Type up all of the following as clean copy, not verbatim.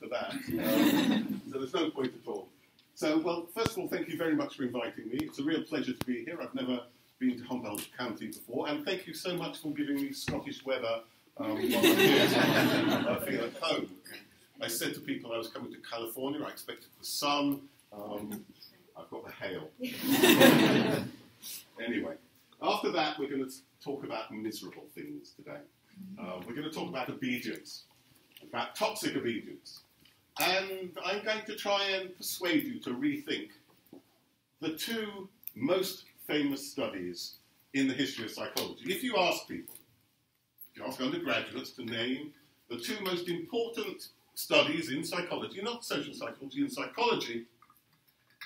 after that. So there's no point at all. So, well, first of all, thank you very much for inviting me. It's a real pleasure to be here. I've never been to Humboldt County before, and thank you so much for giving me Scottish weather while I'm here. I feel at home. I said to people I was coming to California, I expected the sun. I've got the hail. Anyway, after that, we're going to talk about miserable things today. We're going to talk about obedience, about toxic obedience. And I'm going to try and persuade you to rethink the two most famous studies in the history of psychology. If you ask people, if you ask undergraduates to name the two most important studies in psychology, not social psychology, in psychology,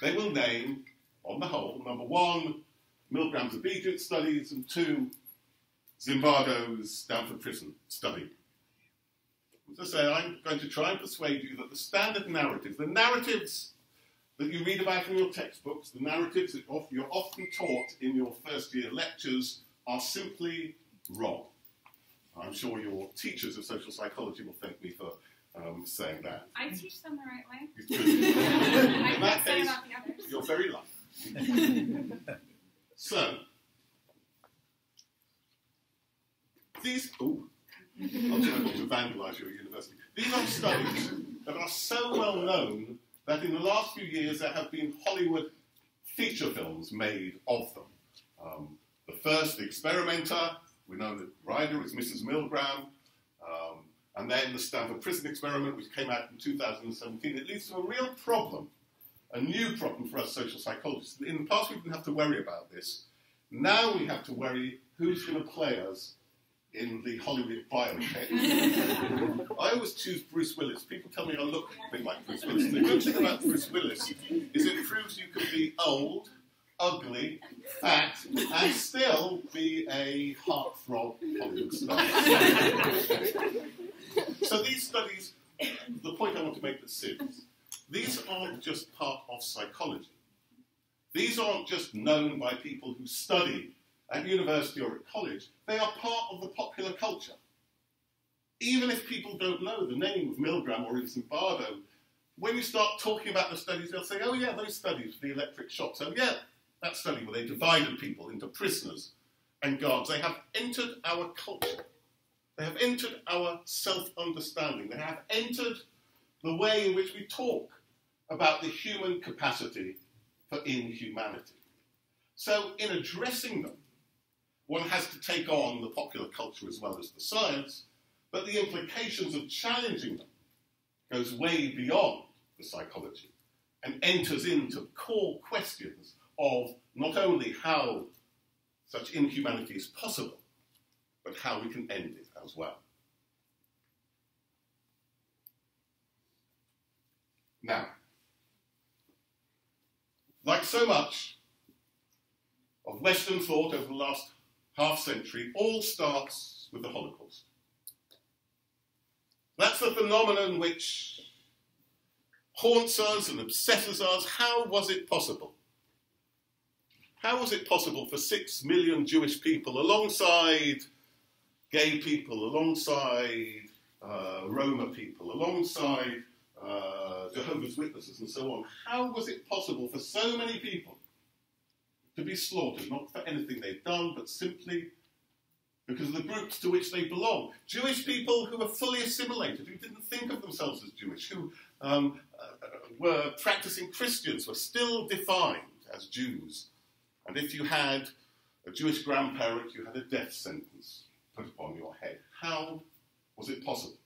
they will name, on the whole, number one, Milgram's obedience studies, and two, Zimbardo's Stanford Prison study. As I say, I'm going to try and persuade you that the standard narrative, the narratives that you read about in your textbooks, the narratives that you're often taught in your first year lectures, are simply wrong. I'm sure your teachers of social psychology will thank me for saying that. I teach them the right way. In that case, you're very lucky. So, these... Ooh. I'm trying not to vandalise your university. These are studies that are so well known that in the last few years there have been Hollywood feature films made of them. The first, The Experimenter, we know that Reicher is Mrs. Milgram, and then the Stanford Prison Experiment, which came out in 2017. It leads to a real problem, a new problem for us social psychologists. In the past we didn't have to worry about this. Now we have to worry who's going to play us in the Hollywood biopic. I always choose Bruce Willis. People tell me I look a bit like Bruce Willis. The good thing about Bruce Willis is it proves you can be old, ugly, fat, and still be a heartthrob Hollywood star. So these studies, the point I want to make is serious. These aren't just part of psychology. These aren't just known by people who study at university or at college. They are part of the popular culture. Even if people don't know the name of Milgram or Zimbardo, when you start talking about the studies, they'll say, oh yeah, those studies, the electric shocks. Oh yeah, that study where they divided people into prisoners and guards. They have entered our culture. They have entered our self-understanding. They have entered the way in which we talk about the human capacity for inhumanity. So in addressing them, one has to take on the popular culture as well as the science, but the implications of challenging them goes way beyond the psychology and enters into core questions of not only how such inhumanity is possible, but how we can end it as well. Now, like so much of Western thought over the last half-century, all starts with the Holocaust. That's the phenomenon which haunts us and obsesses us. How was it possible? How was it possible for 6 million Jewish people, alongside gay people, alongside Roma people, alongside Jehovah's Witnesses and so on, how was it possible for so many people to be slaughtered, not for anything they've done, but simply because of the groups to which they belong? Jewish people who were fully assimilated, who didn't think of themselves as Jewish, who were practicing Christians, were still defined as Jews. And if you had a Jewish grandparent, you had a death sentence put upon your head. How was it possible?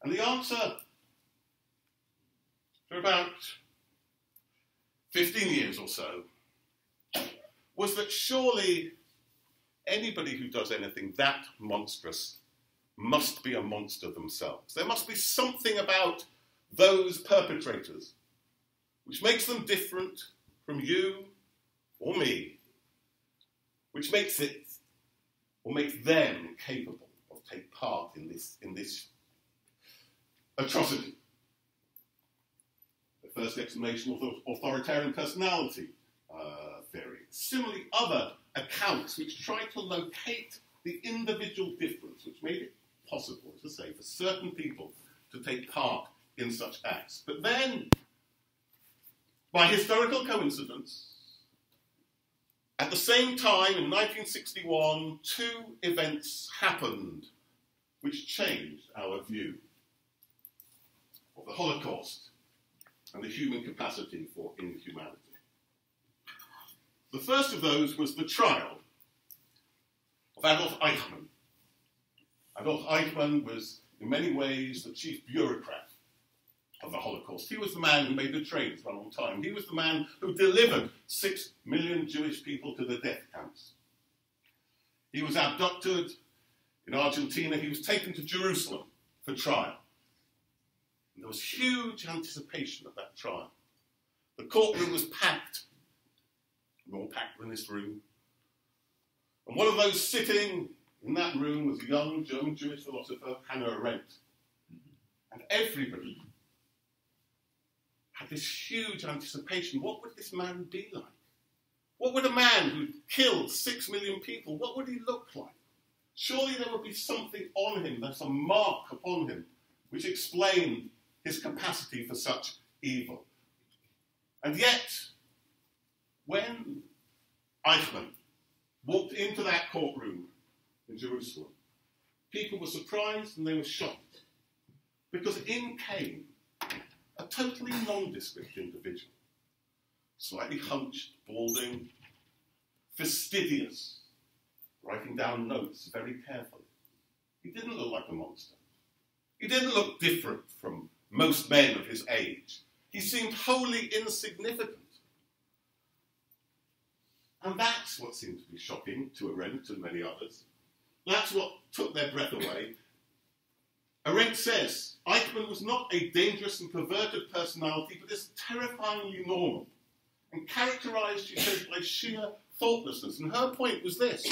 And the answer, for about 15 years or so, was that surely anybody who does anything that monstrous must be a monster themselves. There must be something about those perpetrators which makes them different from you or me, which makes it, or makes them capable of taking part in this atrocity. The first explanation of authoritarian personality theory. Similarly, other accounts which try to locate the individual difference, which made it possible, as I say, for certain people to take part in such acts. But then, by historical coincidence, at the same time, in 1961, two events happened which changed our view of the Holocaust and the human capacity for inhumanity. The first of those was the trial of Adolf Eichmann. Adolf Eichmann was, in many ways, the chief bureaucrat of the Holocaust. He was the man who made the trains run on time. He was the man who delivered 6 million Jewish people to the death camps. He was abducted in Argentina. He was taken to Jerusalem for trial. And there was huge anticipation of that trial. The courtroom was packed. We were all packed in this room. And one of those sitting in that room was a young German Jewish philosopher, Hannah Arendt. And everybody had this huge anticipation. What would this man be like? What would a man who killed 6 million people, what would he look like? Surely there would be something on him, there's a mark upon him, which explained his capacity for such evil. And yet, when Eichmann walked into that courtroom in Jerusalem, people were surprised and they were shocked, because in came a totally nondescript individual, slightly hunched, balding, fastidious, writing down notes very carefully. He didn't look like a monster. He didn't look different from most men of his age. He seemed wholly insignificant. And that's what seemed to be shocking to Arendt and many others. That's what took their breath away. Arendt says, Eichmann was not a dangerous and perverted personality, but is terrifyingly normal, and characterized, she says, by sheer thoughtlessness. And her point was this: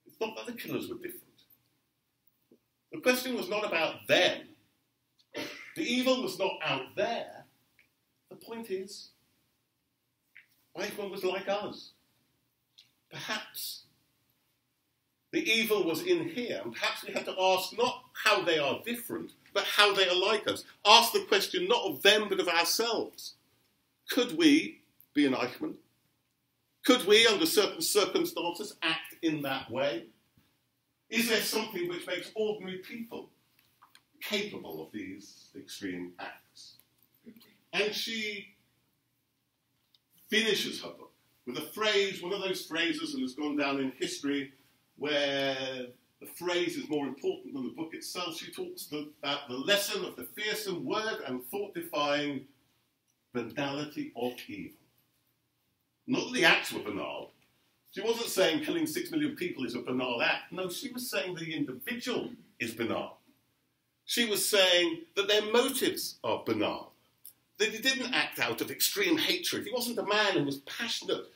it's not that the killers were different. The question was not about them. The evil was not out there. The point is, Eichmann was like us. Perhaps the evil was in here, and perhaps we had to ask not how they are different, but how they are like us. Ask the question not of them, but of ourselves. Could we be an Eichmann? Could we, under certain circumstances, act in that way? Is there something which makes ordinary people capable of these extreme acts? And she finishes her book with a phrase, one of those phrases that has gone down in history, where the phrase is more important than the book itself. She talks about the lesson of the fearsome word and thought-defying banality of evil. Not that the acts were banal. She wasn't saying killing 6 million people is a banal act. No, she was saying the individual is banal. She was saying that their motives are banal. That he didn't act out of extreme hatred. He wasn't a man who was passionate,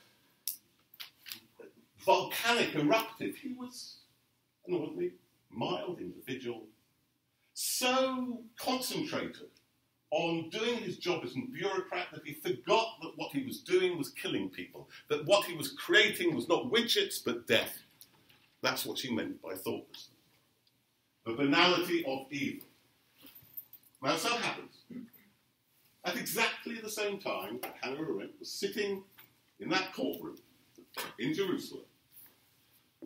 volcanic, eruptive. He was an ordinary, mild individual, so concentrated on doing his job as a bureaucrat that he forgot that what he was doing was killing people, that what he was creating was not widgets but death. That's what she meant by thoughtlessness. The banality of evil. Now, so happens, at exactly the same time that Hannah Arendt was sitting in that courtroom in Jerusalem,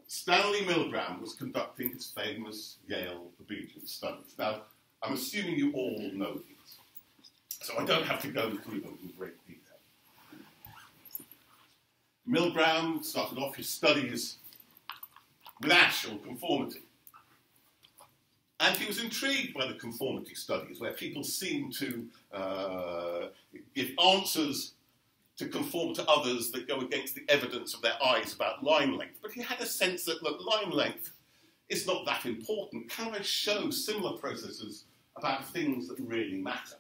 Stanley Milgram was conducting his famous Yale obedience studies. Now, I'm assuming you all know these, so I don't have to go through them in great detail. Milgram started off his studies with Ash on conformity. And he was intrigued by the conformity studies, where people seem to give answers to conform to others that go against the evidence of their eyes about line length. But he had a sense that, look, line length is not that important. Can I show similar processes about things that really matter?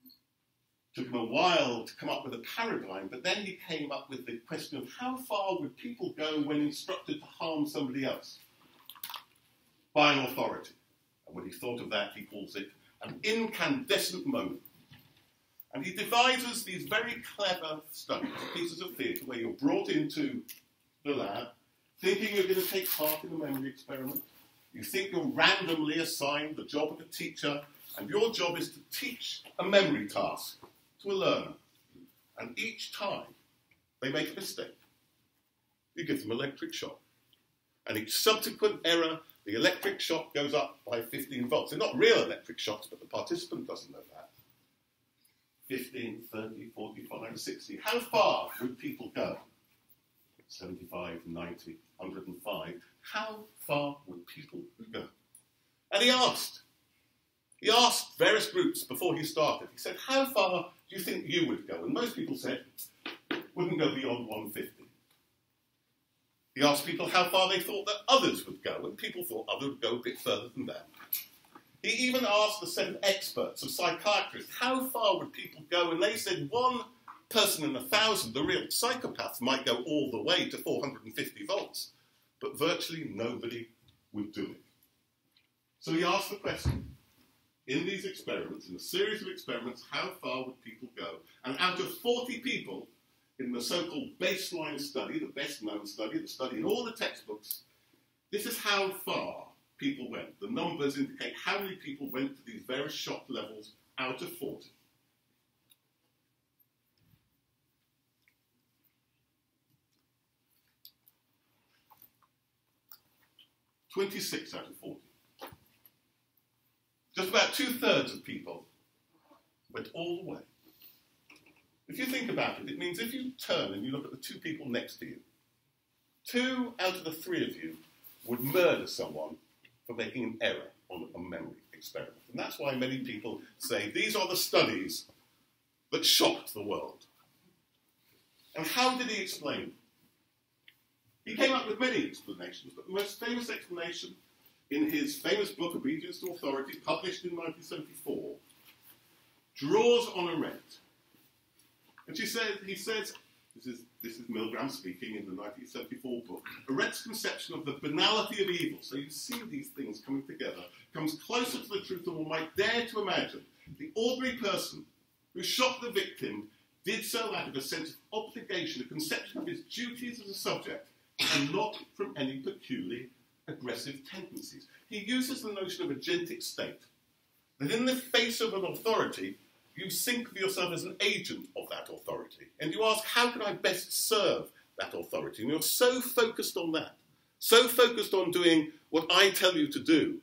It took him a while to come up with a paradigm, but then he came up with the question of how far would people go when instructed to harm somebody else by an authority. And when he thought of that, he calls it an incandescent moment. And he devises these very clever studies, pieces of theatre, where you're brought into the lab, thinking you're going to take part in a memory experiment. You think you're randomly assigned the job of a teacher, and your job is to teach a memory task to a learner. And each time they make a mistake, you give them electric shock. And each subsequent error, the electric shock goes up by 15 volts. They're not real electric shocks, but the participant doesn't know that. 15, 30, 45, 60. How far would people go? 75, 90, 105. How far would people go? And he asked various groups before he started. He said, how far do you think you would go? And most people said, wouldn't go beyond 150. He asked people how far they thought that others would go, and people thought others would go a bit further than that. He even asked a set of experts, of psychiatrists, how far would people go? And they said one person in 1,000, the real psychopaths, might go all the way to 450 volts, but virtually nobody would do it. So he asked the question, in these experiments, in a series of experiments, how far would people go? And out of 40 people in the so-called baseline study, the best-known study, the study in all the textbooks, this is how far people went. The numbers indicate how many people went to these various shock levels out of 40. (26 out of 40). Just about 2/3 of people went all the way. If you think about it, it means if you turn and you look at the two people next to you, 2 out of the 3 of you would murder someone for making an error on a memory experiment. And that's why many people say these are the studies that shocked the world. And how did he explain them? He came up with many explanations, but the most famous explanation in his famous book, Obedience to Authority, published in 1974, draws on Arendt. And he says, this is Milgram speaking in the 1974 book, Arendt's conception of the banality of evil, so you see these things coming together, comes closer to the truth than one might dare to imagine. The ordinary person who shot the victim did so out of a sense of obligation, a conception of his duties as a subject, and not from any peculiarly aggressive tendencies. He uses the notion of agentic state, that in the face of an authority, you think of yourself as an agent of that authority. And you ask, how can I best serve that authority? And you're so focused on that, so focused on doing what I tell you to do,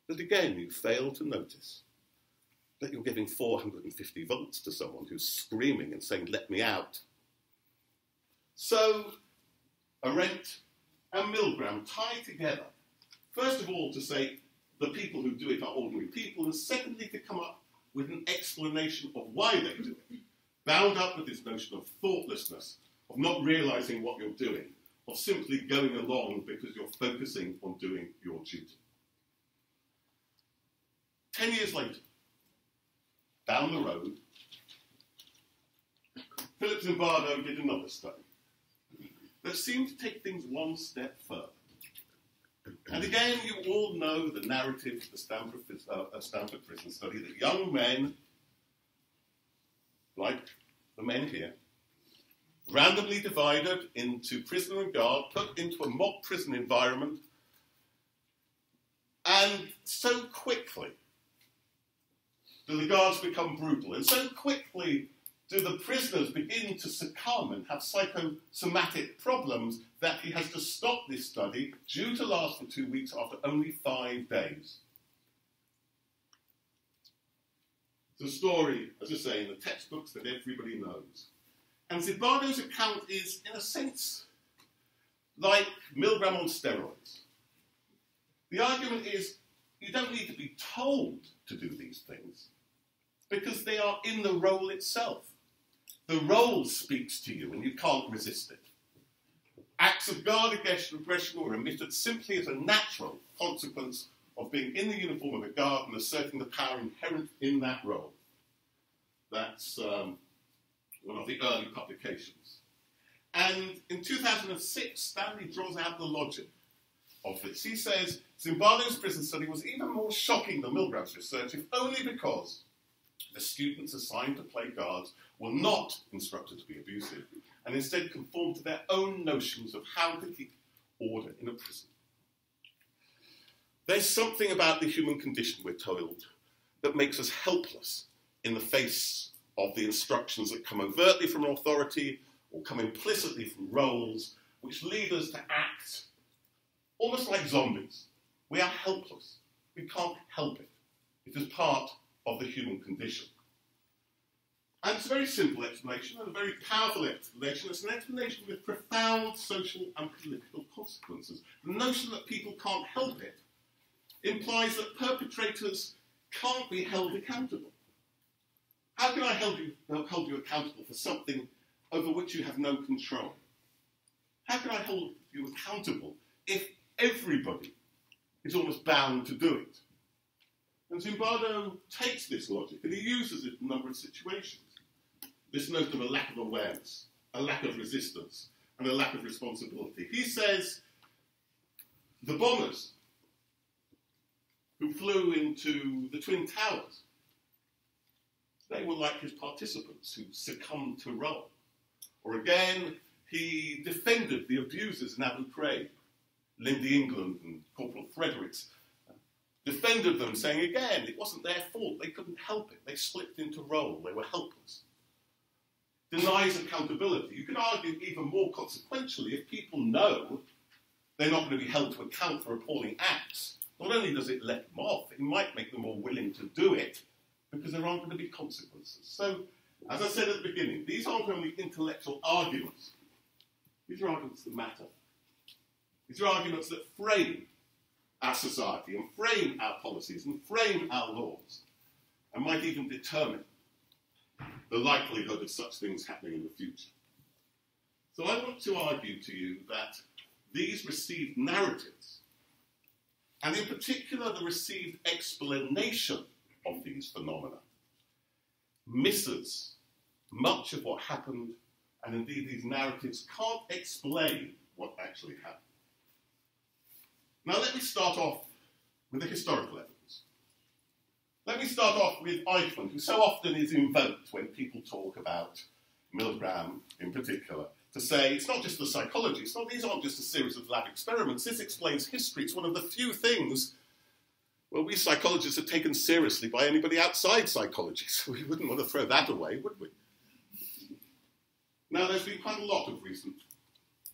that again, you fail to notice that you're giving 450 volts to someone who's screaming and saying, let me out. So, Arendt and Milgram tie together, first of all, to say the people who do it are ordinary people, and secondly, to come up with an explanation of why they do it, bound up with this notion of thoughtlessness, of not realizing what you're doing, of simply going along because you're focusing on doing your duty. 10 years later, down the road, Philip Zimbardo did another study that seemed to take things one step further. And again, you all know the narrative of the Stanford Prison study, that young men, like the men here, randomly divided into prisoner and guard, put into a mock prison environment, and so quickly do the guards become brutal, and so quickly do the prisoners begin to succumb and have psychosomatic problems that he has to stop this study, due to last for 2 weeks after only 5 days. It's a story, as I say, in the textbooks that everybody knows. And Zimbardo's account is, in a sense, like Milgram on steroids. The argument is, you don't need to be told to do these things, because they are in the role itself. The role speaks to you, and you can't resist it. Acts of guard aggression were emitted simply as a natural consequence of being in the uniform of a guard and asserting the power inherent in that role. That's one of the early publications. And in 2006, Stanley draws out the logic of this. He says, Zimbardo's prison study was even more shocking than Milgram's research, if only because the students assigned to play guards were not instructed to be abusive, and instead conformed to their own notions of how to keep order in a prison. There's something about the human condition, we're told, that makes us helpless in the face of the instructions that come overtly from an authority or come implicitly from roles, which lead us to act almost like zombies. We are helpless. We can't help it. It is part of the human condition. And it's a very simple explanation and a very powerful explanation. It's an explanation with profound social and political consequences. The notion that people can't help it implies that perpetrators can't be held accountable. How can I hold you accountable for something over which you have no control? How can I hold you accountable if everybody is almost bound to do it? And Zimbardo takes this logic and he uses it in a number of situations. This notion of a lack of awareness, a lack of resistance, and a lack of responsibility. He says the bombers who flew into the Twin Towers, they were like his participants who succumbed to role. Or again, he defended the abusers in Abu Ghraib, Lindy England and Corporal Fredericks, defended them, saying again, it wasn't their fault, they couldn't help it, they slipped into role, they were helpless. Denies accountability. You can argue even more consequentially, if people know they're not going to be held to account for appalling acts, not only does it let them off, it might make them more willing to do it because there aren't going to be consequences. So, as I said at the beginning, these aren't only intellectual arguments. These are arguments that matter. These are arguments that frame our society and frame our policies and frame our laws and might even determine the likelihood of such things happening in the future. So I want to argue to you that these received narratives, and in particular the received explanation of these phenomena, misses much of what happened, and indeed these narratives can't explain what actually happened. Now let me start off with the historical evidence. Let me start off with Eichmann, who so often is invoked when people talk about Milgram in particular, to say it's not just the psychology, these aren't just a series of lab experiments, this explains history. It's one of the few things where we psychologists are taken seriously by anybody outside psychology, so we wouldn't want to throw that away, would we? Now, there's been quite a lot of recent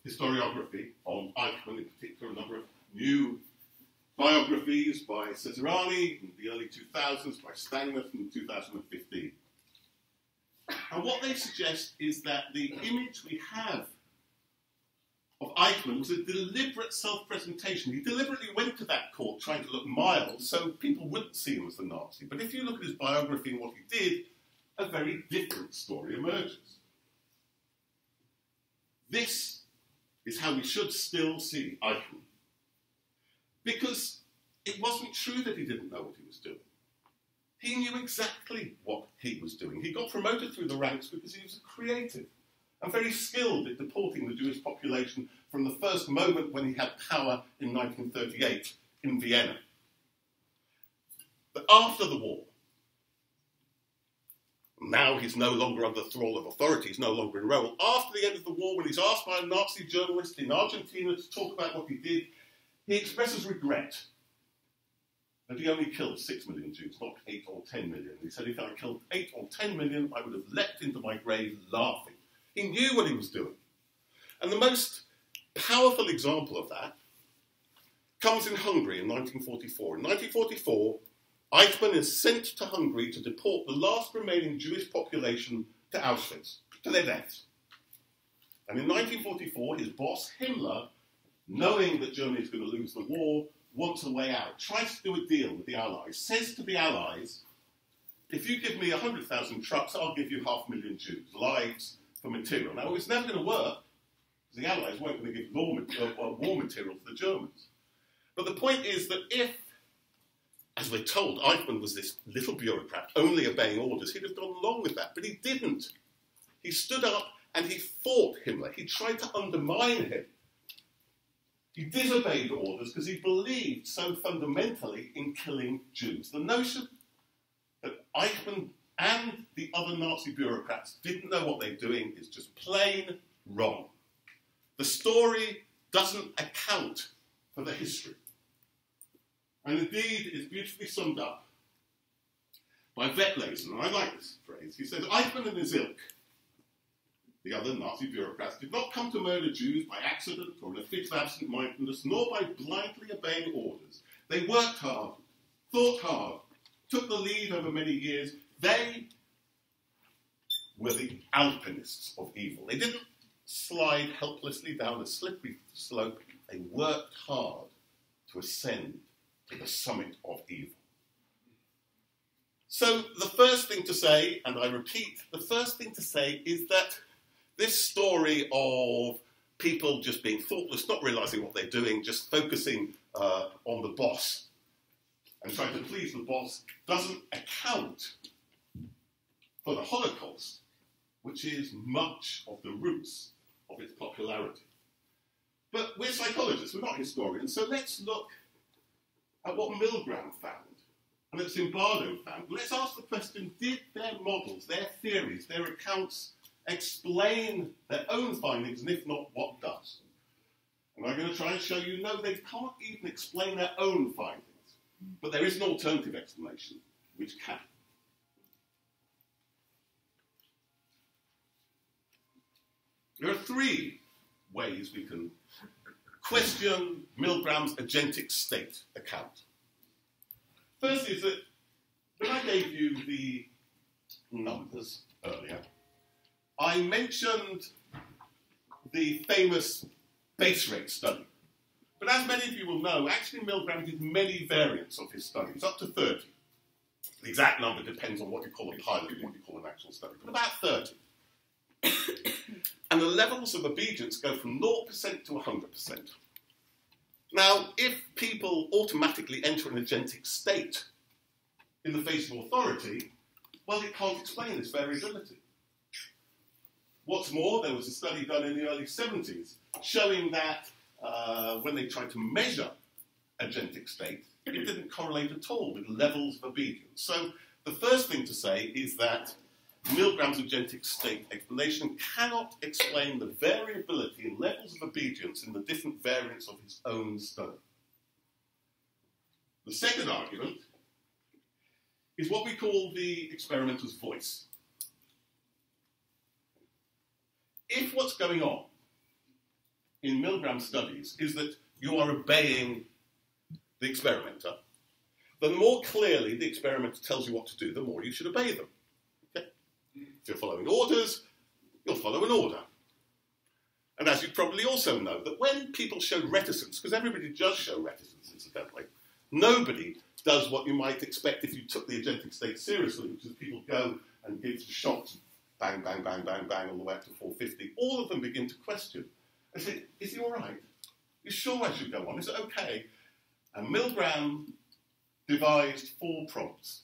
historiography on Eichmann, in particular, a number of new biographies by Cesarani in the early 2000s, by Stangworth in 2015. And what they suggest is that the image we have of Eichmann was a deliberate self-presentation. He deliberately went to that court trying to look mild so people wouldn't see him as the Nazi. But if you look at his biography and what he did, a very different story emerges. This is how we should still see Eichmann. Because it wasn't true that he didn't know what he was doing. He knew exactly what he was doing. He got promoted through the ranks because he was a creative and very skilled at deporting the Jewish population from the first moment when he had power in 1938 in Vienna. But after the war, now he's no longer under the thrall of authority, he's no longer in role. After the end of the war, when he's asked by a Nazi journalist in Argentina to talk about what he did, he expresses regret that he only killed 6 million Jews, not 8 or 10 million. He said, if I killed 8 or 10 million, I would have leapt into my grave laughing. He knew what he was doing. And the most powerful example of that comes in Hungary in 1944. In 1944, Eichmann is sent to Hungary to deport the last remaining Jewish population to Auschwitz, to their deaths. And in 1944, his boss, Himmler, knowing that Germany is going to lose the war, wants a way out, tries to do a deal with the Allies, says to the Allies, if you give me 100,000 trucks, I'll give you 500,000 Jews, lives for material. Now, it was never going to work, because the Allies weren't going to give war material to the Germans. But the point is that if, as we're told, Eichmann was this little bureaucrat, only obeying orders, he'd have gone along with that, but he didn't. He stood up and he fought Himmler. He tried to undermine him. He disobeyed orders because he believed so fundamentally in killing Jews. The notion that Eichmann and the other Nazi bureaucrats didn't know what they're doing is just plain wrong. The story doesn't account for the history. And indeed, it's beautifully summed up by Wettlesen, and I like this phrase. He says, Eichmann and his ilk, the other Nazi bureaucrats, did not come to murder Jews by accident or in a fit of absent-mindedness, nor by blindly obeying orders. They worked hard, thought hard, took the lead over many years. They were the alpinists of evil. They didn't slide helplessly down a slippery slope. They worked hard to ascend to the summit of evil. So the first thing to say, and I repeat, the first thing to say is that this story of people just being thoughtless, not realising what they're doing, just focusing on the boss and trying to please the boss, doesn't account for the Holocaust, which is much of the roots of its popularity. But we're psychologists, we're not historians, so let's look at what Milgram found and that Zimbardo found. Let's ask the question, did their models, their theories, their accounts explain their own findings, and if not, what does? And I'm going to try and show you, no, they can't even explain their own findings. But there is an alternative explanation, which can. There are three ways we can question Milgram's agentic state account. First is that when I gave you the numbers earlier, I mentioned the famous base rate study. But as many of you will know, actually Milgram did many variants of his studies, up to 30. The exact number depends on what you call a pilot and what you call an actual study, but about 30. And the levels of obedience go from 0% to 100%. Now, if people automatically enter an agentic state in the face of authority, well, it can't explain this variability. What's more, there was a study done in the early 70s showing that when they tried to measure agentic state, it didn't correlate at all with levels of obedience. So the first thing to say is that Milgram's agentic state explanation cannot explain the variability in levels of obedience in the different variants of his own study. The second argument is what we call the experimenter's voice. If what's going on in Milgram studies is that you are obeying the experimenter, then the more clearly the experimenter tells you what to do, the more you should obey them. Okay? If you're following orders, you'll follow an order. And as you probably also know, that when people show reticence, because everybody does show reticence, incidentally, nobody does what you might expect if you took the agentic state seriously, which is people go and give shots, bang, bang, bang, bang, bang, all the way up to 450. All of them begin to question. They say, is he all right? You sure I should go on? Is it okay? And Milgram devised 4 prompts.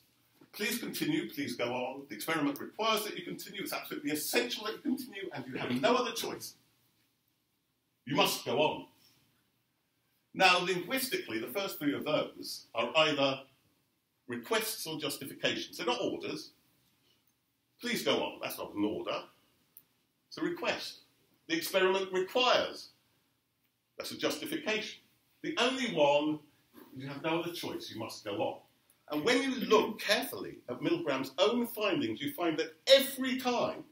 Please continue, please go on. The experiment requires that you continue. It's absolutely essential that you continue, and you have no other choice. You must go on. Now, linguistically, the first 3 of those are either requests or justifications. They're not orders. Please go on. That's not an order. It's a request. The experiment requires. That's a justification. The only one, you have no other choice. You must go on. And when you look carefully at Milgram's own findings, you find that every time,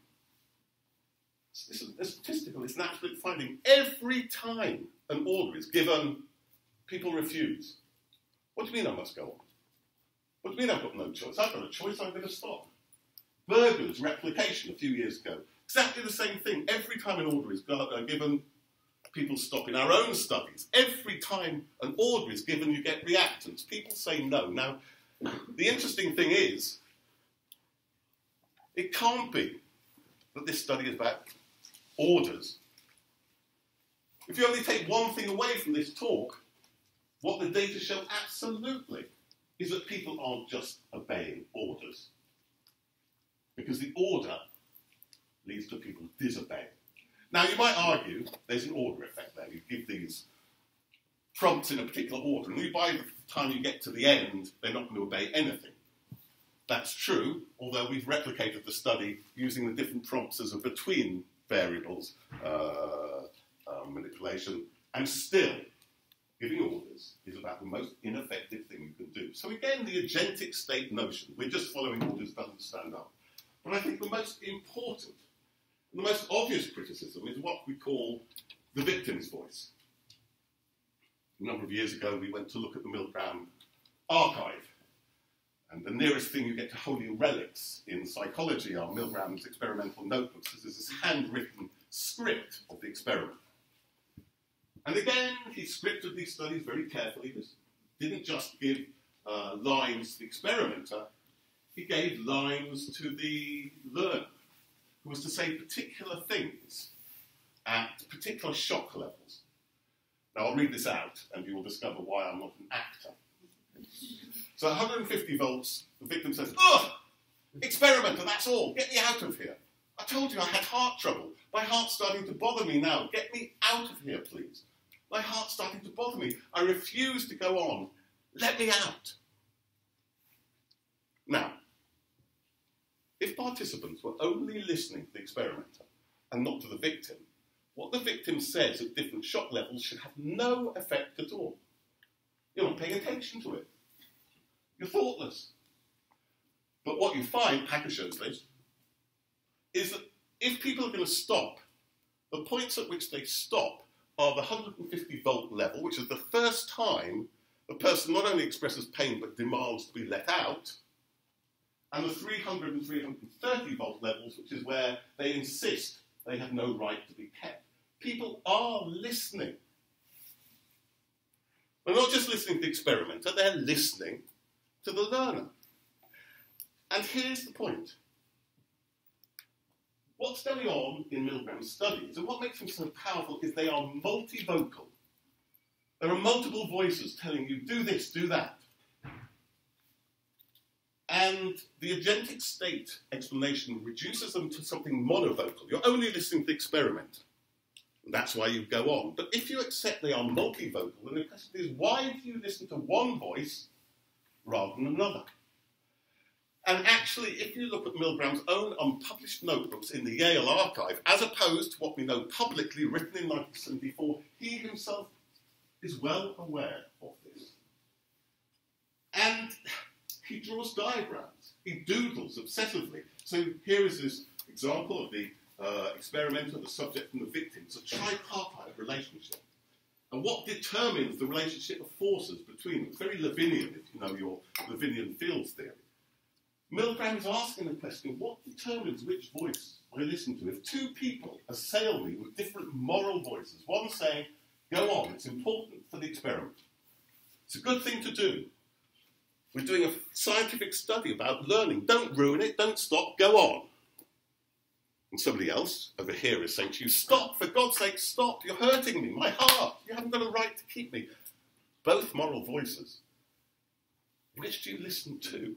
this is a statistical, it's an absolute finding, every time an order is given, people refuse. What do you mean I must go on? What do you mean I've got no choice? I've got a choice, I'm going to stop. Berger's replication a few years ago, exactly the same thing. Every time an order is given, people stop. In our own studies, every time an order is given, you get reactants. People say no. Now, the interesting thing is, it can't be that this study is about orders. If you only take one thing away from this talk, what the data show absolutely is that people aren't just obeying orders. Because the order leads to people disobeying. Now, you might argue there's an order effect there. You give these prompts in a particular order, and by the time you get to the end, they're not going to obey anything. That's true, although we've replicated the study using the different prompts as a between variables manipulation, and still giving orders, is about the most ineffective thing you can do. So again, the agentic state notion, we're just following orders, doesn't stand up. But I think the most important, the most obvious criticism is what we call the victim's voice. A number of years ago, we went to look at the Milgram archive. And the nearest thing you get to holy relics in psychology are Milgram's experimental notebooks. This is this handwritten script of the experiment. And again, he scripted these studies very carefully. He didn't just give lines to the experimenter, he gave lines to the learner, who was to say particular things at particular shock levels. Now, I'll read this out, and you will discover why I'm not an actor. So 150 volts, the victim says, "Ugh, experimenter, that's all. Get me out of here. I told you I had heart trouble. My heart's starting to bother me now. Get me out of here, please. My heart's starting to bother me. I refuse to go on. Let me out." Now, if participants were only listening to the experimenter and not to the victim, what the victim says at different shock levels should have no effect at all. You're not paying attention to it. You're thoughtless. But what you find, Packer shows this, is that if people are going to stop, the points at which they stop are the 150 volt level, which is the first time the person not only expresses pain but demands to be let out, and the 300 and 330 volt levels, which is where they insist they have no right to be kept. People are listening. They're not just listening to the experimenter, they're listening to the learner. And here's the point. What's going on in Milgram's studies, and what makes them so powerful, is they are multivocal. There are multiple voices telling you, do this, do that. And the agentic state explanation reduces them to something monovocal. You're only listening to the experimenter. That's why you go on. But if you accept they are multivocal, then the question is, why do you listen to one voice rather than another? And actually, if you look at Milgram's own unpublished notebooks in the Yale archive, as opposed to what we know publicly written in 1974, he himself is well aware of this. And he draws diagrams. He doodles obsessively. So here is this example of the experimenter, the subject and the victim. It's a tripartite relationship. And what determines the relationship of forces between them? It's very Levinian, if you know your Levinian fields theory. Milgram is asking the question, what determines which voice I listen to? If two people assail me with different moral voices, one saying, go on, it's important for the experiment. It's a good thing to do. We're doing a scientific study about learning. Don't ruin it, don't stop, go on. And somebody else over here is saying to you, stop, for God's sake, stop, you're hurting me, my heart, you haven't got a right to keep me. Both moral voices. Which do you listen to?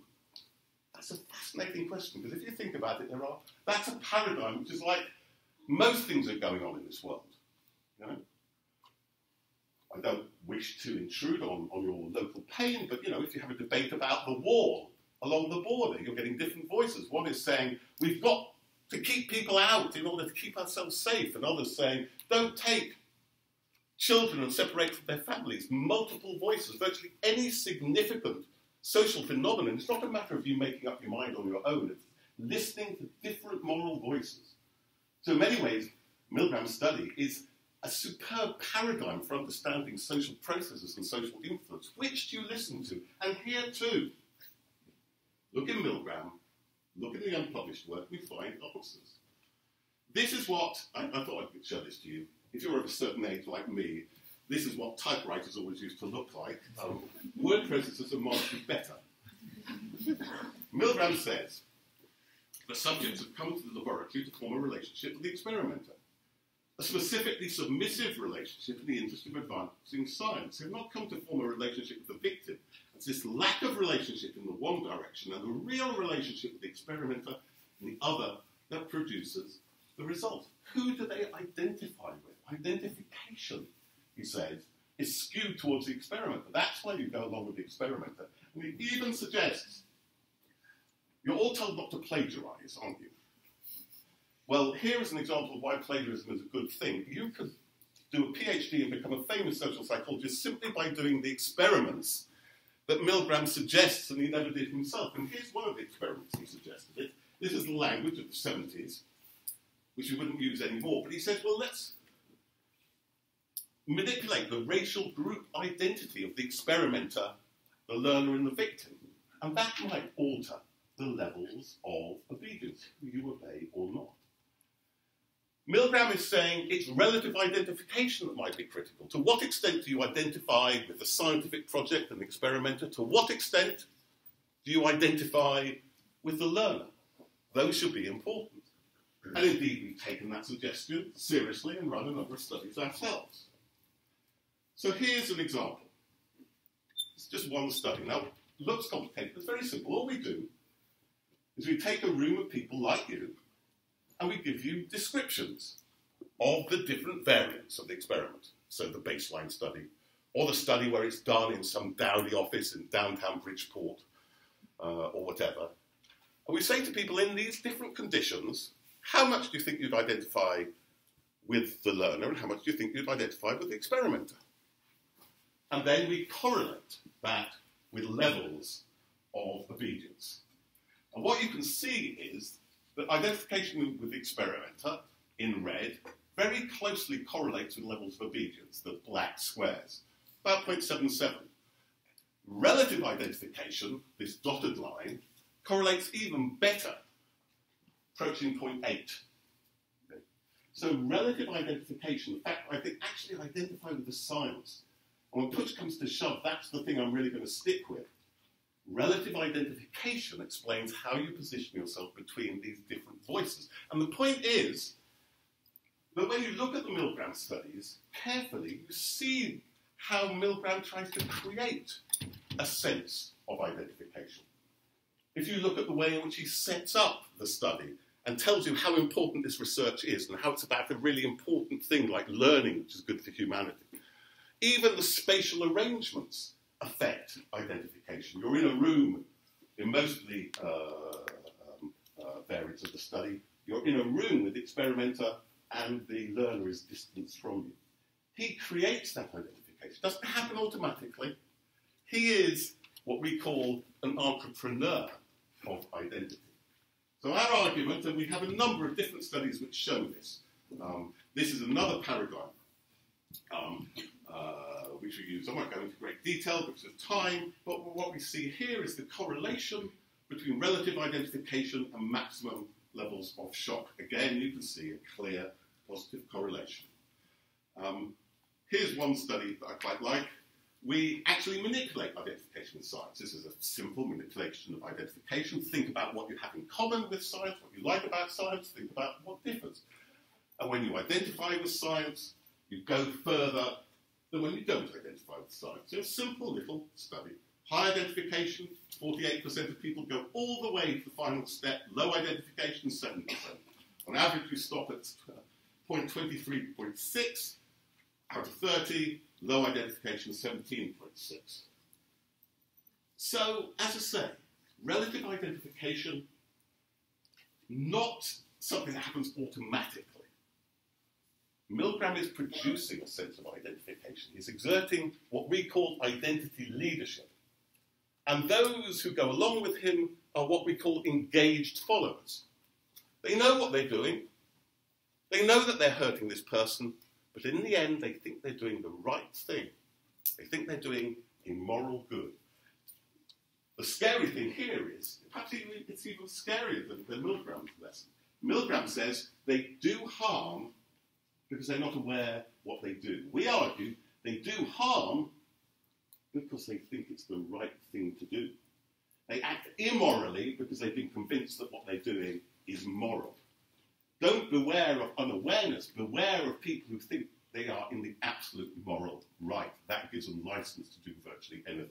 That's a fascinating question, because if you think about it, that's a paradigm which is like most things that are going on in this world. You know? I don't wish to intrude on your local pain, but if you have a debate about the wall along the border, you're getting different voices. One is saying, we've got to keep people out in order to keep ourselves safe, and others saying, don't take children and separate from their families. Multiple voices. Virtually any significant social phenomenon, it's not a matter of you making up your mind on your own. It's listening to different moral voices. So in many ways, Milgram's study is a superb paradigm for understanding social processes and social influence. Which do you listen to? And here too, look in Milgram, look in the unpublished work, we find answers. This is what, I thought I could show this to you. If you're of a certain age like me, this is what typewriters always used to look like. Word processors are markedly better. Milgram says, the subjects have come to the laboratory to form a relationship with the experimenter. A specifically submissive relationship in the interest of advancing science. They have not come to form a relationship with the victim. It's this lack of relationship in the one direction and the real relationship with the experimenter in the other that produces the result. Who do they identify with? Identification, he says, is skewed towards the experimenter. That's why you go along with the experimenter. And he even suggests, you're all told not to plagiarize, aren't you? Well, here is an example of why plagiarism is a good thing. You could do a PhD and become a famous social psychologist simply by doing the experiments that Milgram suggests, and he never did himself. And here's one of the experiments he suggested. This is the language of the 70s, which we wouldn't use anymore. But he says, well, let's manipulate the racial group identity of the experimenter, the learner, and the victim. And that might alter the levels of obedience, who you obey or not. Milgram is saying it's relative identification that might be critical. To what extent do you identify with the scientific project and the experimenter? To what extent do you identify with the learner? Those should be important. And indeed, we've taken that suggestion seriously and run a number of studies ourselves. So here's an example. It's just one study. Now, it looks complicated, but it's very simple. All we do is we take a room of people like you, and we give you descriptions of the different variants of the experiment. So the baseline study, or the study where it's done in some dowdy office in downtown Bridgeport, or whatever. And we say to people, in these different conditions, how much do you think you'd identify with the learner, and how much do you think you'd identify with the experimenter? And then we correlate that with levels of obedience. And what you can see is that identification with the experimenter, in red, very closely correlates with levels of obedience, the black squares, about 0.77. Relative identification, this dotted line, correlates even better, approaching 0.8. Okay. So relative identification, the fact I think actually identify with the science, and when push comes to shove, that's the thing I'm really going to stick with. Relative identification explains how you position yourself between these different voices. And the point is that when you look at the Milgram studies carefully, you see how Milgram tries to create a sense of identification. If you look at the way in which he sets up the study and tells you how important this research is and how it's about a really important thing like learning, which is good for humanity, even the spatial arrangements affect identification. You're in a room, in most of the variants of the study, you're in a room with the experimenter and the learner is distanced from you. He creates that identification. It doesn't happen automatically. He is what we call an entrepreneur of identity. So our argument, and we have a number of different studies which show this. This is another paradigm which we use. I won't go into great detail because of time, but what we see here is the correlation between relative identification and maximum levels of shock. Again, you can see a clear positive correlation. Here's one study that I quite like. We actually manipulate identification in science. This is a simple manipulation of identification. Think about what you have in common with science, what you like about science, think about what differs. And when you identify with science, you go further than when you don't identify with science. So a simple little study. High identification, 48% of people go all the way to the final step. Low identification, 7%. On average, you stop at 0.23, 0.6 out of 30. Low identification, 17.6. So, as I say, relative identification, not something that happens automatically. Milgram is producing a sense of identification. He's exerting what we call identity leadership. And those who go along with him are what we call engaged followers. They know what they're doing. They know that they're hurting this person, but in the end, they think they're doing the right thing. They think they're doing a moral good. The scary thing here is, perhaps it's even scarier than Milgram's lesson. Milgram says they do harm because they're not aware what they do. We argue they do harm because they think it's the right thing to do. They act immorally because they've been convinced that what they're doing is moral. Don't beware of unawareness. Beware of people who think they are in the absolute moral right. That gives them license to do virtually anything.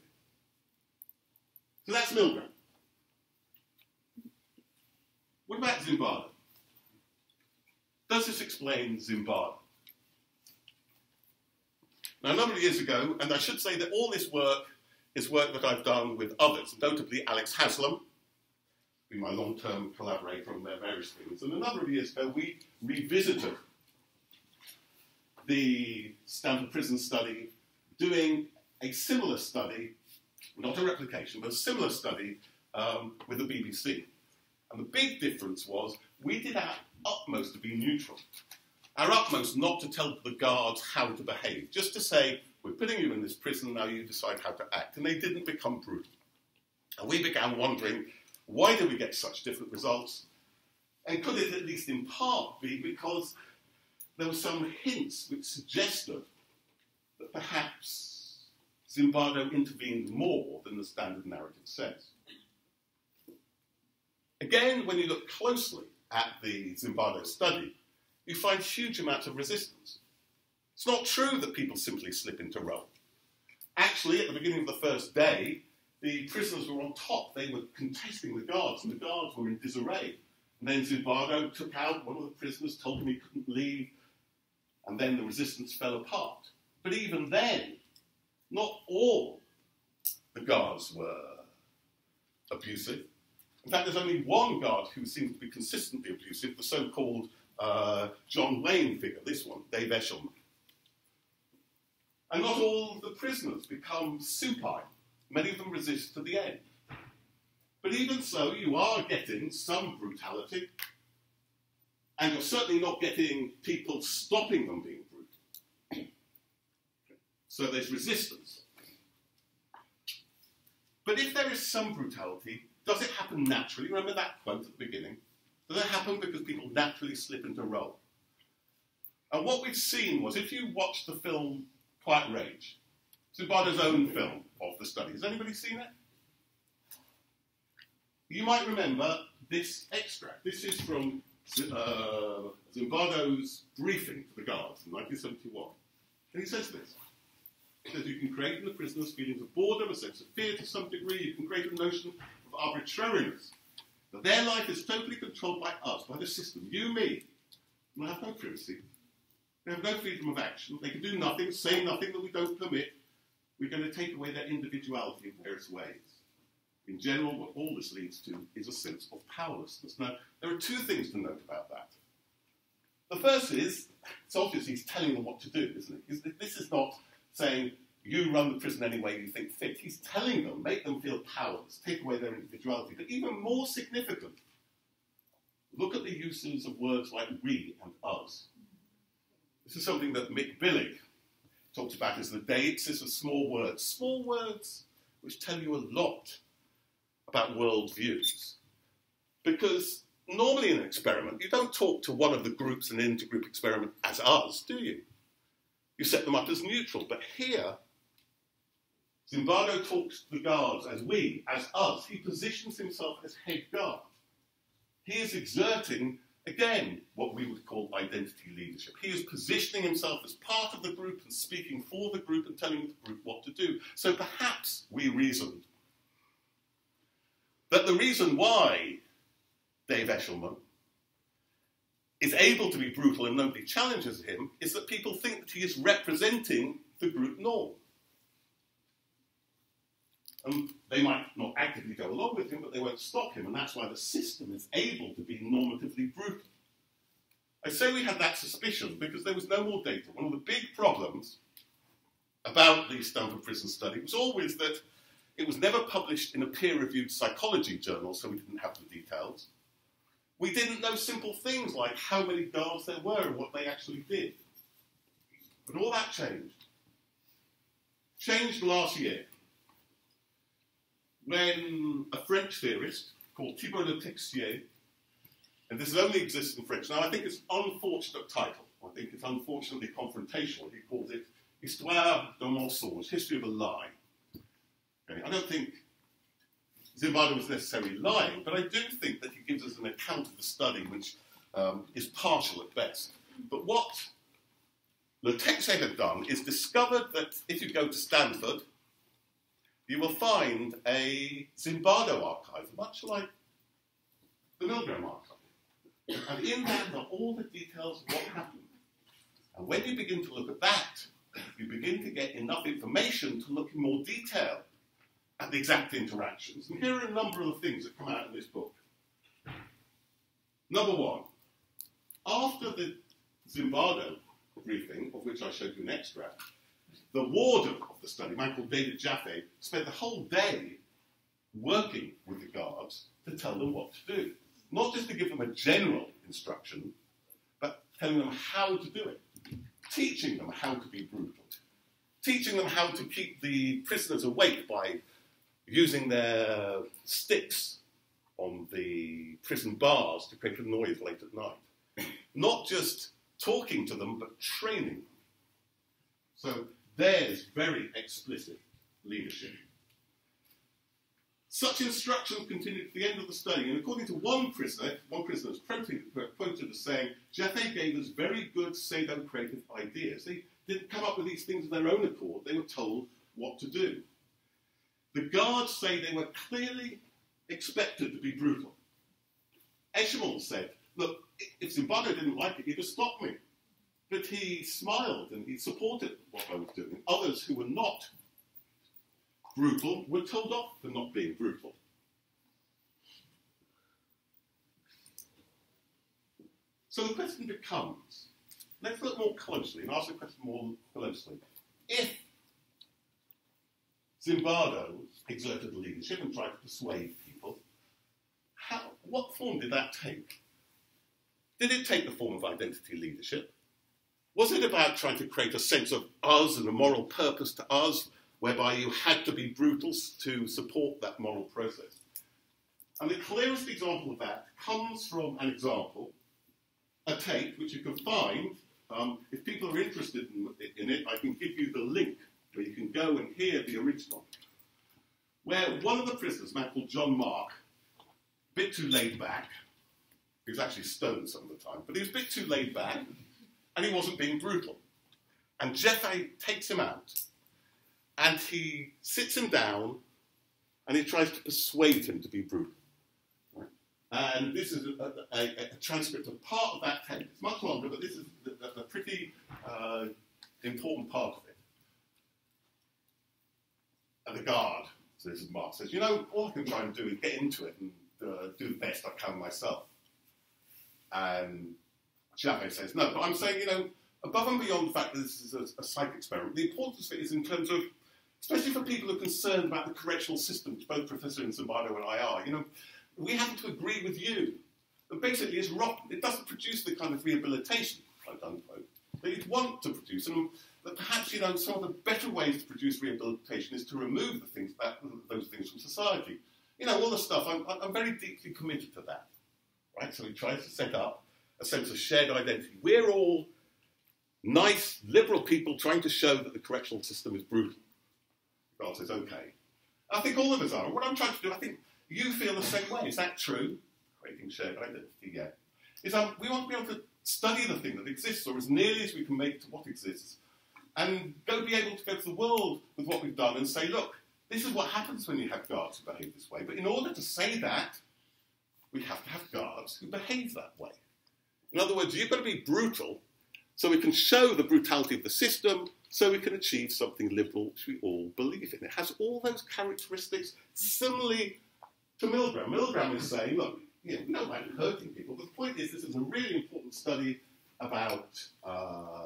So that's Milgram. What about Zimbardo? Does this explain Zimbardo? Now, a number of years ago, and I should say that all this work is work that I've done with others, notably Alex Haslam, been my long-term collaborator on their various things. And a number of years ago, we revisited the Stanford Prison study doing a similar study, not a replication, but a similar study with the BBC. And the big difference was we did our utmost to be neutral. Our utmost not to tell the guards how to behave, just to say, we're putting you in this prison, now you decide how to act. And they didn't become brutal. And we began wondering, why do we get such different results? And could it at least in part be because there were some hints which suggested that perhaps Zimbardo intervened more than the standard narrative says? Again, when you look closely at the Zimbardo study, you find huge amounts of resistance. It's not true that people simply slip into role. Actually, at the beginning of the first day, the prisoners were on top. They were contesting the guards, and the guards were in disarray. And then Zimbardo took out one of the prisoners, told him he couldn't leave, and then the resistance fell apart. But even then, not all the guards were abusive. In fact, there's only one guard who seems to be consistently abusive, the so-called John Wayne figure, this one, Dave Eshelman. And not all the prisoners become supine. Many of them resist to the end. But even so, you are getting some brutality, and you're certainly not getting people stopping them being brutal. So there's resistance. But if there is some brutality, does it happen naturally? Remember that quote at the beginning? Does it happen because people naturally slip into role? And what we've seen was, if you watch the film Quiet Rage, Zimbardo's own film of the study, has anybody seen it? You might remember this extract. This is from Zimbardo's briefing to the guards in 1971. And he says this. He says, you can create in the prisoners feelings of boredom, a sense of fear to some degree. You can create a notion of arbitrariness. That their life is totally controlled by us, by the system. You, me. And they have no privacy. They have no freedom of action. They can do nothing, say nothing that we don't permit. We're going to take away their individuality in various ways. In general, what all this leads to is a sense of powerlessness. Now, there are two things to note about that. The first is, it's obvious he's telling them what to do, isn't it? This is not saying, you run the prison any way you think fit. He's telling them, make them feel powerless, take away their individuality. But even more significant, look at the uses of words like we and us. This is something that Mick Billig talks about as the deixis of small words which tell you a lot about worldviews. Because normally in an experiment, you don't talk to one of the groups in an intergroup experiment as us, do you? You set them up as neutral. But here, Zimbardo talks to the guards as we, as us. He positions himself as head guard. He is exerting, again, what we would call identity leadership. He is positioning himself as part of the group and speaking for the group and telling the group what to do. So perhaps we reasoned that the reason why Dave Eshelman is able to be brutal and nobody challenges him is that people think that he is representing the group norm. And they might not actively go along with him, but they won't stop him, and that's why the system is able to be normatively brutal. I say we had that suspicion because there was no more data. One of the big problems about the Stanford Prison study was always that it was never published in a peer-reviewed psychology journal, so we didn't have the details. We didn't know simple things like how many guards there were and what they actually did. But all that changed. Changed last year, when a French theorist called Thibault Le Texier, and this only exists in French. Now, I think it's an unfortunate title. I think it's unfortunately confrontational. He calls it Histoire d'un mensonge, history of a lie. Okay? I don't think Zimbardo was necessarily lying, but I do think that he gives us an account of the study which is partial at best. But what Le Texier had done is discovered that if you go to Stanford, you will find a Zimbardo archive, much like the Milgram archive. And in that are all the details of what happened. And when you begin to look at that, you begin to get enough information to look in more detail at the exact interactions. And here are a number of the things that come out in this book. Number one, after the Zimbardo briefing, of which I showed you an extract, the warden of the study, a man called David Jaffe, spent the whole day working with the guards to tell them what to do. Not just to give them a general instruction, but telling them how to do it. Teaching them how to be brutal. Teaching them how to keep the prisoners awake by using their sticks on the prison bars to create a noise late at night. Not just talking to them, but training them. So there's very explicit leadership. Such instructions continued to the end of the study, and according to one prisoner is quoted as saying, Jaffe gave us very good pseudo-creative ideas. They didn't come up with these things of their own accord. They were told what to do. The guards say they were clearly expected to be brutal. Eshimon said, look, if Zimbardo didn't like it, he'd have stopped me. But he smiled and he supported what I was doing. Others who were not brutal were told off for not being brutal. So the question becomes, let's look more closely and ask the question more closely. If Zimbardo exerted leadership and tried to persuade people, what form did that take? Did it take the form of identity leadership? Was it about trying to create a sense of us and a moral purpose to us, whereby you had to be brutal to support that moral process? And the clearest example of that comes from an example, a tape, which you can find. If people are interested in it, I can give you the link where you can go and hear the original, where one of the prisoners, a man called John Mark, a bit too laid back, he was actually stoned some of the time, but he was a bit too laid back, and he wasn't being brutal. And Jaffe takes him out, and he sits him down, and he tries to persuade him to be brutal. Right? And this is a transcript of part of that tape. It's much longer, but this is a pretty important part of it. And the guard, so this is Mark, says, you know, all I can try and do is get into it and do the best I can myself. And Jaffe says, no, but I'm saying, you know, above and beyond the fact that this is a psych experiment, the importance of it is in terms of, especially for people who are concerned about the correctional system, which both Professor Zimbardo and I are, you know, we happen to agree with you that basically it's rotten. It doesn't produce the kind of rehabilitation, quote unquote, that you'd want to produce. And that perhaps, you know, some of the better ways to produce rehabilitation is to remove those things from society. You know, all the stuff, I'm very deeply committed to that. Right? So he tries to set up a sense of shared identity. We're all nice, liberal people trying to show that the correctional system is brutal. God says, okay. I think all of us are. What I'm trying to do, I think you feel the same way. Is that true? Creating shared identity, yeah. We want to be able to study the thing that exists, or as nearly as we can make to what exists, and be able to go to the world with what we've done and say, look, this is what happens when you have guards who behave this way. But in order to say that, we have to have guards who behave that way. In other words, you've got to be brutal so we can show the brutality of the system, so we can achieve something liberal which we all believe in. It has all those characteristics similarly to Milgram. Milgram is saying, look, you know, we don't mind hurting people, but the point is this is a really important study about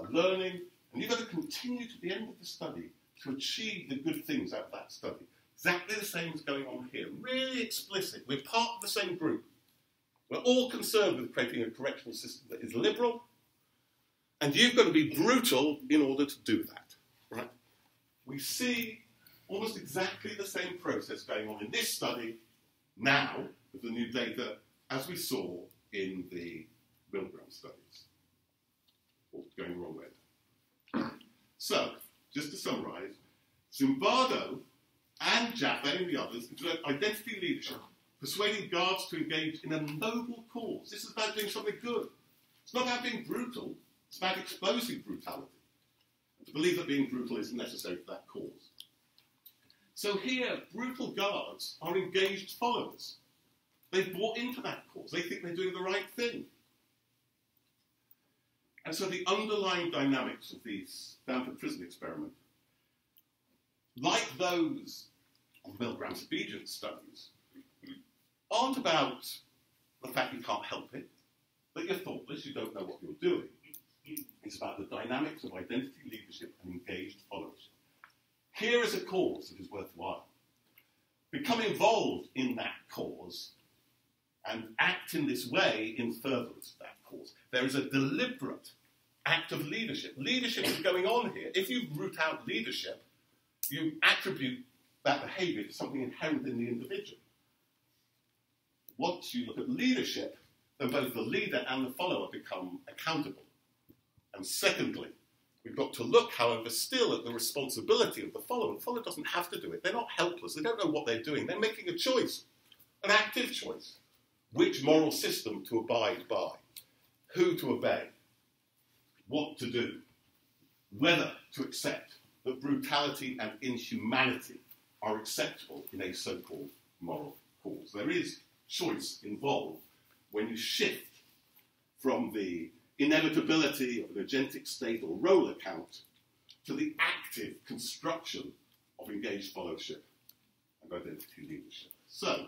learning, and you've got to continue to the end of the study to achieve the good things out of that study. Exactly the same is going on here. Really explicit. We're part of the same group. We're all concerned with creating a correctional system that is liberal, and you've got to be brutal in order to do that. Right? We see almost exactly the same process going on in this study now with the new data as we saw in the Milgram studies. What's going wrong with? So, just to summarise, Zimbardo and Jaffe and the others exert identity leadership, persuading guards to engage in a noble cause. This is about doing something good. It's not about being brutal. It's about exposing brutality. And to believe that being brutal is necessary for that cause. So here, brutal guards are engaged followers. They've bought into that cause. They think they're doing the right thing. And so the underlying dynamics of the Stanford Prison Experiment, like those of Milgram's obedience studies, aren't about the fact you can't help it, that you're thoughtless, you don't know what you're doing. is about the dynamics of identity leadership and engaged followership. Here is a cause that is worthwhile. Become involved in that cause and act in this way in furtherance of that cause. There is a deliberate act of leadership. Leadership is going on here. If you root out leadership, you attribute that behaviour to something inherent in the individual. Once you look at leadership, then both the leader and the follower become accountable. And secondly, we've got to look, however, still at the responsibility of the follower. The follower doesn't have to do it. They're not helpless. They don't know what they're doing. They're making a choice, an active choice. Which moral system to abide by, who to obey, what to do, whether to accept that brutality and inhumanity are acceptable in a so-called moral cause. There is choice involved when you shift from the inevitability of an agentic state or role account to the active construction of engaged followership and identity leadership. So,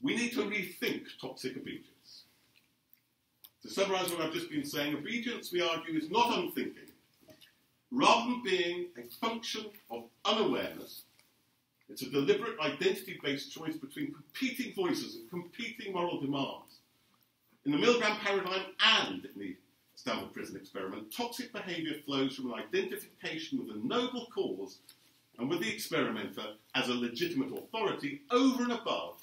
we need to rethink toxic obedience. To summarise what I've just been saying, obedience, we argue, is not unthinking. Rather than being a function of unawareness, it's a deliberate identity-based choice between competing voices and competing moral demands. In the Milgram paradigm and in the Stanford Prison Experiment, toxic behaviour flows from an identification with a noble cause and with the experimenter as a legitimate authority over and above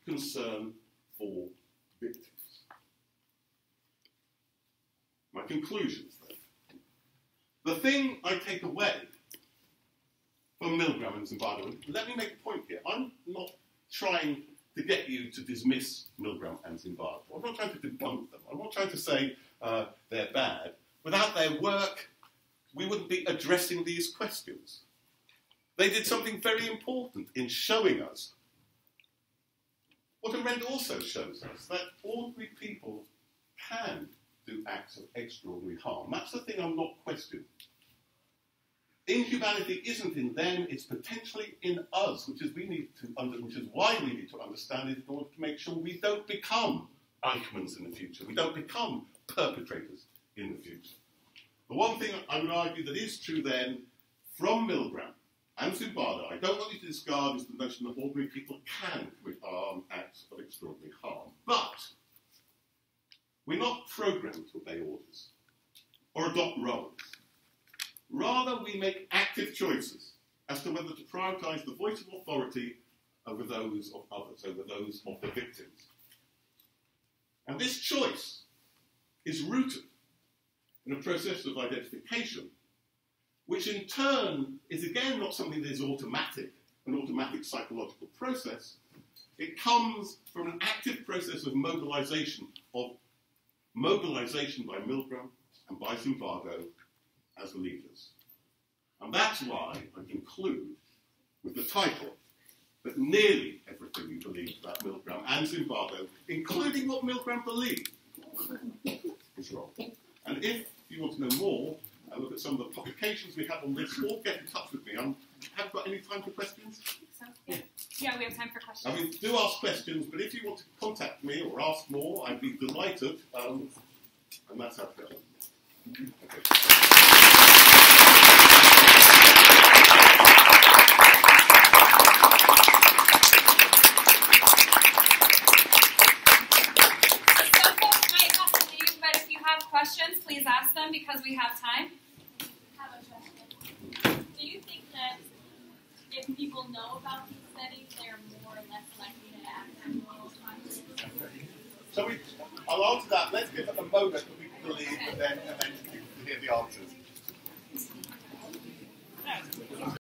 concern for victims. My conclusions, then. The thing I take away from Milgram and Zimbardo, and let me make a point here. I'm not trying to get you to dismiss Milgram and Zimbardo. I'm not trying to debunk them. I'm not trying to say they're bad. Without their work, we wouldn't be addressing these questions. They did something very important in showing us what Arendt also shows us, that ordinary people can do acts of extraordinary harm. That's the thing I'm not questioning. Inhumanity isn't in them, it's potentially in us, which is why we need to understand it in order to make sure we don't become Eichmanns in the future. We don't become perpetrators in the future. The one thing I would argue that is true then from Milgram and Zimbardo, I don't want you to discard is the notion that ordinary people can commit acts of extraordinary harm. But we're not programmed to obey orders or adopt roles. Rather, we make active choices as to whether to prioritise the voice of authority over those of others, over those of the victims. And this choice is rooted in a process of identification, which in turn is again not something that is automatic, an automatic psychological process. It comes from an active process of mobilization by Milgram and by Zimbardo as leaders. And that's why I conclude with the title that nearly everything we believe about Milgram and Zimbardo, including what Milgram believed, is wrong. And if you want to know more, and look at some of the publications we have on this, or get in touch with me. I haven't got any time for questions. Yeah, we have time for questions. I mean, do ask questions, but if you want to contact me or ask more, I'd be delighted. And that's how it goes. Okay. Some folks might have to leave, but if you have questions, please ask them because we have time. I have a question. Do you think that if people know about these settings, they're more or less likely to act on moral conscience? So I'll answer that. Let's give it a moment that we believe, and then eventually hear the answers.